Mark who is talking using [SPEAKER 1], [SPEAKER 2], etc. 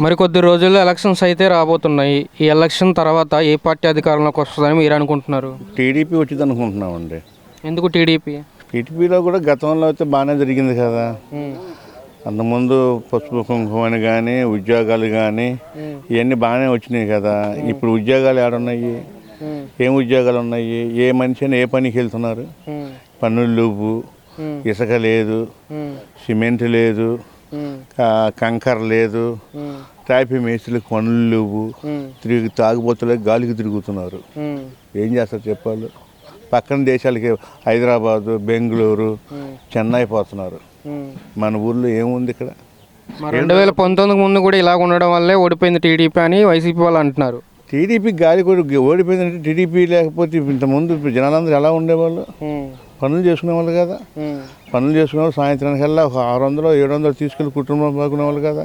[SPEAKER 1] మరి కొద్ది రోజుల్లో ఎలక్షన్స్ అయితే రాబోతున్నాయి. ఈ ఎలక్షన్ తర్వాత ఏ పార్టీ అధికారంలోకి వస్తుందని మీరు అనుకుంటున్నారు?
[SPEAKER 2] టీడీపీ వచ్చింది అనుకుంటున్నామండి.
[SPEAKER 1] ఎందుకు టీడీపీ?
[SPEAKER 2] టీడీపీలో కూడా గతంలో అయితే బాగానే జరిగింది కదా. అంతకుముందు పసుపు కుంకుమ అని కానీ ఉద్యోగాలు కానీ ఇవన్నీ బాగానే వచ్చినాయి కదా. ఇప్పుడు ఉద్యోగాలు ఏడున్నాయి? ఏం ఉద్యోగాలు ఉన్నాయి? ఏ మనిషి అయినా ఏ పనికి వెళ్తున్నారు? పన్నులు లేవు, ఇసుక లేదు, సిమెంట్ లేదు, కంకర లేదు, ట్రాఫిక్ మేస్త్రీలకు పనులు లేవు, తాగుబోతులకు గాలికి తిరుగుతున్నారు. ఏం చేస్తారు చెప్పాలి? పక్కన దేశాలకి హైదరాబాదు, బెంగళూరు, చెన్నై పోతున్నారు. మన ఊర్లో ఏముంది ఇక్కడ?
[SPEAKER 1] 2019 ముందు కూడా ఇలా ఉండడం వల్లే ఓడిపోయింది టీడీపీ అని వైసీపీ వాళ్ళు అంటున్నారు.
[SPEAKER 2] టీడీపీ గాలి కూడా ఓడిపోయిందంటే టీడీపీ లేకపోతే ఇంతకుముందు జనాలందరూ ఎలా ఉండేవాళ్ళు? పనులు చేసుకునేవాళ్ళు కదా. పనులు చేసుకునేవాళ్ళు సాయంత్రానికి వెళ్ళా ఒక 600 700 తీసుకెళ్ళి కుటుంబం బాగునేవాళ్ళు కదా.